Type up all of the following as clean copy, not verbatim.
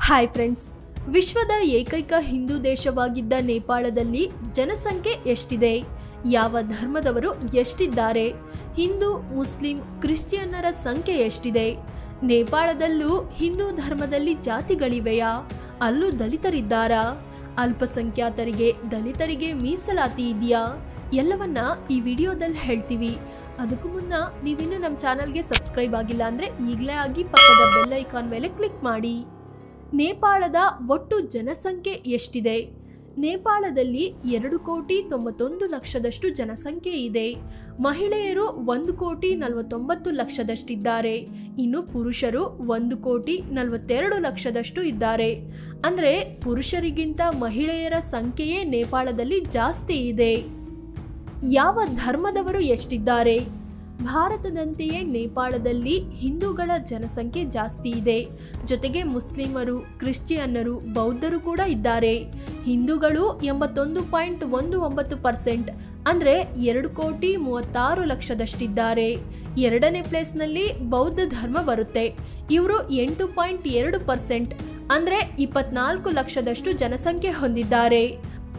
Hi friends, ವಿಶ್ವದ ಏಕೈಕ ಹಿಂದೂ ದೇಶವಾಗಿದ್ದ ನೇಪಾಳದಲ್ಲಿ ಜನಸಂಖ್ಯೆ ಎಷ್ಟಿದೆ? ಯಾವ ಧರ್ಮದವರು ಎಷ್ಟಿದ್ದಾರೆ? ಹಿಂದೂ, ಮುಸ್ಲಿಂ, ಕ್ರಿಶ್ಚಿಯನ್ನರ ಸಂಖ್ಯೆ ಎಷ್ಟಿದೆ? ನೇಪಾಳದಲ್ಲೂ ಹಿಂದೂ ಧರ್ಮದಲ್ಲಿ ಜಾತಿಗಳಿವೆಯಾ? ಅಲ್ಲೂ ದಲಿತರಿದ್ದಾರಾ? ಅಲ್ಪಸಂಖ್ಯಾತರಿಗೆ, ದಲಿತರಿಗೆ ಮೀಸಲಾತಿ ಇದೆಯಾ? ಎಲ್ಲವನ್ನ ಈ ವಿಡಿಯೋದಲ್ಲಿ ಹೇಳ್ತೀವಿ. ಅದಕ್ಕೂ ಮುನ್ನ ನೀವಿನ್ನೂ ನಮ್ಮ ಚಾನಲ್ಗೆ ಸಬ್ಸ್ಕ್ರೈಬ್ ಆಗಿಲ್ಲ ಅಂದರೆ ಈಗಲೇ ಆಗಿ ಪಕ್ಕದ ಬೆಲ್ ಐಕಾನ್ ಮೇಲೆ ಕ್ಲಿಕ್ ಮಾಡಿ. ನೇಪಾಳದ ಒಟ್ಟು ಜನಸಂಖ್ಯೆ ಎಷ್ಟಿದೆ? ನೇಪಾಳದಲ್ಲಿ 2,91,00,000 ಜನಸಂಖ್ಯೆ ಇದೆ. ಮಹಿಳೆಯರು 1,49,00,000 ಇನ್ನು ಪುರುಷರು 1,42,00,000 ಇದ್ದಾರೆ. ಅಂದರೆ ಪುರುಷರಿಗಿಂತ ಮಹಿಳೆಯರ ಸಂಖ್ಯೆಯೇ ನೇಪಾಳದಲ್ಲಿ ಜಾಸ್ತಿ ಇದೆ. ಯಾವ ಧರ್ಮದವರು ಎಷ್ಟಿದ್ದಾರೆ? ಭಾರತದಂತೆಯೇ ನೇಪಾಳದಲ್ಲಿ ಹಿಂದೂಗಳ ಜನಸಂಖ್ಯೆ ಜಾಸ್ತಿ ಇದೆ. ಜೊತೆಗೆ ಮುಸ್ಲಿಮರು, ಕ್ರಿಶ್ಚಿಯನ್ನರು, ಬೌದ್ಧರು ಕೂಡ ಇದ್ದಾರೆ. ಹಿಂದೂಗಳು 81.19% ಅಂದರೆ 2,36,00,000 ಎರಡನೇ ಪ್ಲೇಸ್ನಲ್ಲಿ ಬೌದ್ಧ ಧರ್ಮ ಬರುತ್ತೆ. ಇವರು 8.2% ಅಂದರೆ 24,00,000 ಜನಸಂಖ್ಯೆ ಹೊಂದಿದ್ದಾರೆ.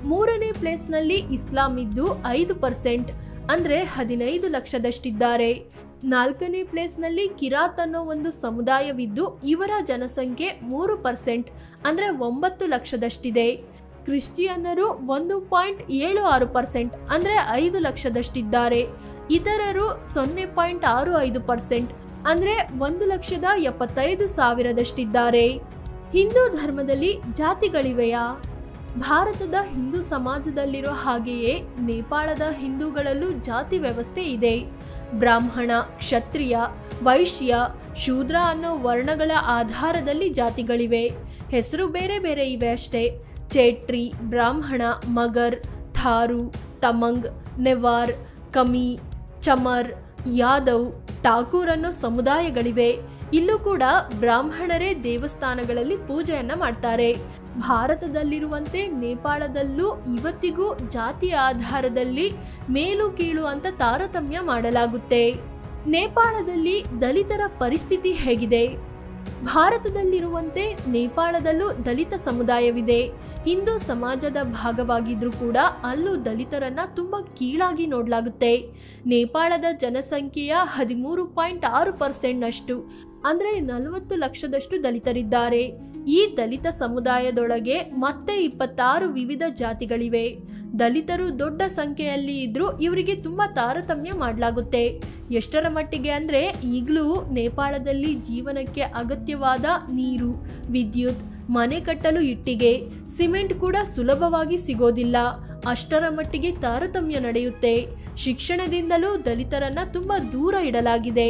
ಮೂರನೇ ಪ್ಲೇಸ್ನಲ್ಲಿ ಇಸ್ಲಾಂ ಇದ್ದು 5% ಅಂದರೆ 15,00,000 ನಾಲ್ಕನೇ ಪ್ಲೇಸ್ನಲ್ಲಿ ಕಿರಾತ್ ಅನ್ನೋ ಒಂದು ಸಮುದಾಯವಿದ್ದು ಇವರ ಜನಸಂಖ್ಯೆ 3% ಅಂದರೆ 9,00,000 ಕ್ರಿಶ್ಚಿಯನ್ನರು 1.76% ಅಂದರೆ 5,00,000 ಇತರರು 0.65% ಅಂದರೆ 1,75,000 ಹಿಂದೂ ಧರ್ಮದಲ್ಲಿ ಜಾತಿಗಳಿವೆಯಾ? ಭಾರತದ ಹಿಂದೂ ಸಮಾಜದಲ್ಲಿರೋ ಹಾಗೆಯೇ ನೇಪಾಳದ ಹಿಂದೂಗಳಲ್ಲೂ ಜಾತಿ ವ್ಯವಸ್ಥೆ ಇದೆ. ಬ್ರಾಹ್ಮಣ, ಕ್ಷತ್ರಿಯ, ವೈಶ್ಯ, ಶೂದ್ರ ಅನ್ನೋ ವರ್ಣಗಳ ಆಧಾರದಲ್ಲಿ ಜಾತಿಗಳಿವೆ. ಹೆಸರು ಬೇರೆ ಬೇರೆ ಇವೆ ಅಷ್ಟೇ. ಚೇಟ್ರಿ, ಬ್ರಾಹ್ಮಣ, ಮಗರ್, ಥಾರು, ತಮಂಗ್, ನೆವಾರ್, ಕಮಿ, ಚಮರ್, ಯಾದವ್, ಠಾಕೂರ್ ಅನ್ನೋ ಸಮುದಾಯಗಳಿವೆ. ಇಲ್ಲೂ ಕೂಡ ಬ್ರಾಹ್ಮಣರೇ ದೇವಸ್ಥಾನಗಳಲ್ಲಿ ಪೂಜೆಯನ್ನ ಮಾಡ್ತಾರೆ. ಭಾರತದಲ್ಲಿರುವಂತೆ ನೇಪಾಳದಲ್ಲೂ ಇವತ್ತಿಗೂ ಜಾತಿಯ ಆಧಾರದಲ್ಲಿ ಮೇಲು ಕೀಳು ಅಂತ ತಾರತಮ್ಯ ಮಾಡಲಾಗುತ್ತೆ. ನೇಪಾಳದಲ್ಲಿ ದಲಿತರ ಪರಿಸ್ಥಿತಿ ಹೇಗಿದೆ? ಭಾರತದಲ್ಲಿರುವಂತೆ ನೇಪಾಳದಲ್ಲೂ ದಲಿತ ಸಮುದಾಯವಿದೆ. ಹಿಂದೂ ಸಮಾಜದ ಭಾಗವಾಗಿದ್ರೂ ಕೂಡ ಅಲ್ಲೂ ದಲಿತರನ್ನ ತುಂಬಾ ಕೀಳಾಗಿ ನೋಡಲಾಗುತ್ತೆ. ನೇಪಾಳದ ಜನಸಂಖ್ಯೆಯ 13.6% ಅಂದರೆ 40 ಲಕ್ಷದಷ್ಟು ದಲಿತರಿದ್ದಾರೆ. ಈ ದಲಿತ ಸಮುದಾಯದೊಳಗೆ ಮತ್ತೆ 26 ವಿವಿಧ ಜಾತಿಗಳಿವೆ. ದಲಿತರು ದೊಡ್ಡ ಸಂಖ್ಯೆಯಲ್ಲಿ ಇದ್ರೂ ಇವರಿಗೆ ತುಂಬಾ ತಾರತಮ್ಯ ಮಾಡಲಾಗುತ್ತೆ. ಎಷ್ಟರ ಮಟ್ಟಿಗೆ ಅಂದರೆ ಈಗಲೂ ನೇಪಾಳದಲ್ಲಿ ಜೀವನಕ್ಕೆ ಅಗತ್ಯವಾದ ನೀರು, ವಿದ್ಯುತ್, ಮನೆ ಕಟ್ಟಲು ಇಟ್ಟಿಗೆ, ಸಿಮೆಂಟ್ ಕೂಡ ಸುಲಭವಾಗಿ ಸಿಗೋದಿಲ್ಲ. ಅಷ್ಟರ ಮಟ್ಟಿಗೆ ತಾರತಮ್ಯ ನಡೆಯುತ್ತೆ. ಶಿಕ್ಷಣದಿಂದಲೂ ದಲಿತರನ್ನ ತುಂಬಾ ದೂರ ಇಡಲಾಗಿದೆ.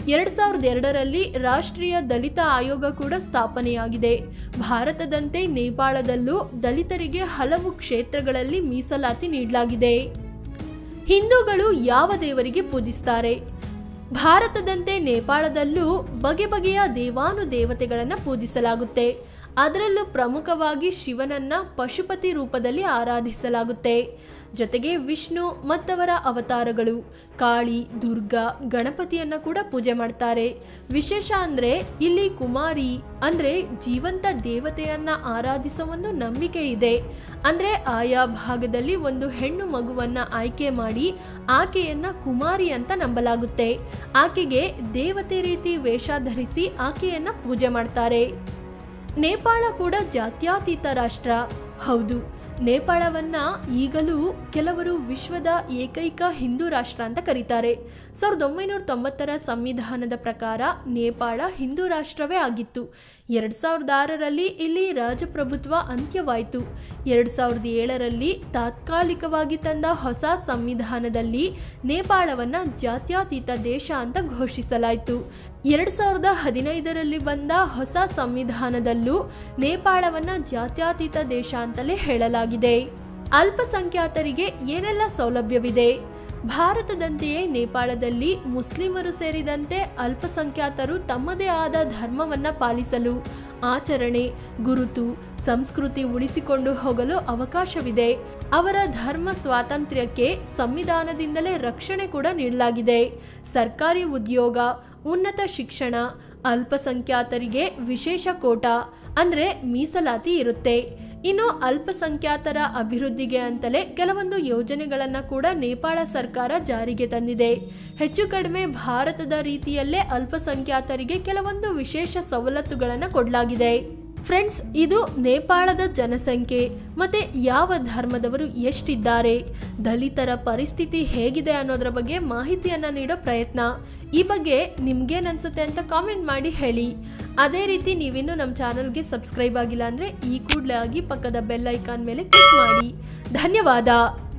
2002ರಲ್ಲಿ ರಾಷ್ಟ್ರೀಯ ದಲಿತ ಆಯೋಗ ಕೂಡ ಸ್ಥಾಪನೆಯಾಗಿದೆ. ಭಾರತದಂತೆ ನೇಪಾಳದಲ್ಲೂ ದಲಿತರಿಗೆ ಹಲವು ಕ್ಷೇತ್ರಗಳಲ್ಲಿ ಮೀಸಲಾತಿ ನೀಡಲಾಗಿದೆ. ಹಿಂದೂಗಳು ಯಾವ ದೇವರಿಗೆ ಪೂಜಿಸ್ತಾರೆ? ಭಾರತದಂತೆ ನೇಪಾಳದಲ್ಲೂ ಬಗೆ ಬಗೆಯ ದೇವಾನುದೇವತೆಗಳನ್ನು ಪೂಜಿಸಲಾಗುತ್ತೆ. ಅದರಲ್ಲೂ ಪ್ರಮುಖವಾಗಿ ಶಿವನನ್ನ ಪಶುಪತಿ ರೂಪದಲ್ಲಿ ಆರಾಧಿಸಲಾಗುತ್ತೆ. ಜೊತೆಗೆ ವಿಷ್ಣು ಮತ್ತವರ ಅವತಾರಗಳು ಕಾಳಿ, ದುರ್ಗಾ, ಗಣಪತಿಯನ್ನ ಕೂಡ ಪೂಜೆ ಮಾಡ್ತಾರೆ. ವಿಶೇಷ ಅಂದರೆ ಇಲ್ಲಿ ಕುಮಾರಿ ಅಂದರೆ ಜೀವಂತ ದೇವತೆಯನ್ನ ಆರಾಧಿಸೋ ಒಂದು ನಂಬಿಕೆ ಇದೆ. ಅಂದರೆ ಆಯಾ ಭಾಗದಲ್ಲಿ ಒಂದು ಹೆಣ್ಣು ಮಗುವನ್ನ ಆಯ್ಕೆ ಮಾಡಿ ಆಕೆಯನ್ನ ಕುಮಾರಿ ಅಂತ ನಂಬಲಾಗುತ್ತೆ. ಆಕೆಗೆ ದೇವತೆ ರೀತಿ ವೇಷ ಧರಿಸಿ ಆಕೆಯನ್ನ ಪೂಜೆ ಮಾಡ್ತಾರೆ. ನೇಪಾಳ ಕೂಡ ಜಾತ್ಯತೀತ ರಾಷ್ಟ್ರ. ಹೌದು, ನೇಪಾಳವನ್ನ ಈಗಲೂ ಕೆಲವರು ವಿಶ್ವದ ಏಕೈಕ ಹಿಂದೂ ರಾಷ್ಟ್ರ ಅಂತ ಕರೀತಾರೆ. 1990ರ ಸಂವಿಧಾನದ ಪ್ರಕಾರ ನೇಪಾಳ ಹಿಂದೂ ರಾಷ್ಟ್ರವೇ ಆಗಿತ್ತು. 2006ರಲ್ಲಿ ಇಲ್ಲಿ ರಾಜಪ್ರಭುತ್ವ ಅಂತ್ಯವಾಯಿತು. 2007ರಲ್ಲಿ ತಾತ್ಕಾಲಿಕವಾಗಿ ತಂದ ಹೊಸ ಸಂವಿಧಾನದಲ್ಲಿ ನೇಪಾಳವನ್ನ ಜಾತ್ಯತೀತ ದೇಶ ಅಂತ ಘೋಷಿಸಲಾಯಿತು. 2015ರಲ್ಲಿ ಬಂದ ಹೊಸ ಸಂವಿಧಾನದಲ್ಲೂ ನೇಪಾಳವನ್ನ ಜಾತ್ಯತೀತ ದೇಶ ಅಂತಲೇ ಹೇಳಲಾಗಿದೆ. ಅಲ್ಪಸಂಖ್ಯಾತರಿಗೆ ಏನೆಲ್ಲ ಸೌಲಭ್ಯವಿದೆ? ಭಾರತದಂತೆಯೇ ನೇಪಾಳದಲ್ಲಿ ಮುಸ್ಲಿಮರು ಸೇರಿದಂತೆ ಅಲ್ಪಸಂಖ್ಯಾತರು ತಮ್ಮದೇ ಆದ ಧರ್ಮವನ್ನ ಪಾಲಿಸಲು, ಆಚರಣೆ, ಗುರುತು, ಸಂಸ್ಕೃತಿ ಉಳಿಸಿಕೊಂಡು ಹೋಗಲು ಅವಕಾಶವಿದೆ. ಅವರ ಧರ್ಮ ಸ್ವಾತಂತ್ರ್ಯಕ್ಕೆ ಸಂವಿಧಾನದಿಂದಲೇ ರಕ್ಷಣೆ ಕೂಡ ನೀಡಲಾಗಿದೆ. ಸರ್ಕಾರಿ ಉದ್ಯೋಗ, ಉನ್ನತ ಶಿಕ್ಷಣ, ಅಲ್ಪಸಂಖ್ಯಾತರಿಗೆ ವಿಶೇಷ ಕೋಟಾ ಅಂದರೆ ಮೀಸಲಾತಿ ಇರುತ್ತೆ. ಇನ್ನು ಅಲ್ಪಸಂಖ್ಯಾತರ ಅಭಿವೃದ್ಧಿಗೆ ಅಂತಲೇ ಕೆಲವೊಂದು ಯೋಜನೆಗಳನ್ನು ಕೂಡ ನೇಪಾಳ ಸರ್ಕಾರ ಜಾರಿಗೆ ತಂದಿದೆ. ಹೆಚ್ಚು ಕಡಿಮೆ ಭಾರತದ ರೀತಿಯಲ್ಲೇ ಅಲ್ಪಸಂಖ್ಯಾತರಿಗೆ ಕೆಲವೊಂದು ವಿಶೇಷ ಸವಲತ್ತುಗಳನ್ನು ಕೊಡಲಾಗಿದೆ. ಫ್ರೆಂಡ್ಸ್, ಇದು ನೇಪಾಳದ ಜನಸಂಖ್ಯೆ ಮತ್ತೆ ಯಾವ ಧರ್ಮದವರು ಎಷ್ಟಿದ್ದಾರೆ, ದಲಿತರ ಪರಿಸ್ಥಿತಿ ಹೇಗಿದೆ ಅನ್ನೋದ್ರ ಬಗ್ಗೆ ಮಾಹಿತಿಯನ್ನ ನೀಡೋ ಪ್ರಯತ್ನ. ಈ ಬಗ್ಗೆ ನಿಮ್ಗೇನನ್ಸುತ್ತೆ ಅಂತ ಕಾಮೆಂಟ್ ಮಾಡಿ ಹೇಳಿ. ಅದೇ ರೀತಿ ನೀವಿನ್ನೂ ನಮ್ಮ ಚಾನಲ್ಗೆ ಸಬ್ಸ್ಕ್ರೈಬ್ ಆಗಿಲ್ಲ ಅಂದರೆ ಈ ಕೂಡಲೇ ಆಗಿ ಪಕ್ಕದ ಬೆಲ್ ಐಕಾನ್ ಮೇಲೆ ಕ್ಲಿಕ್ ಮಾಡಿ. ಧನ್ಯವಾದ.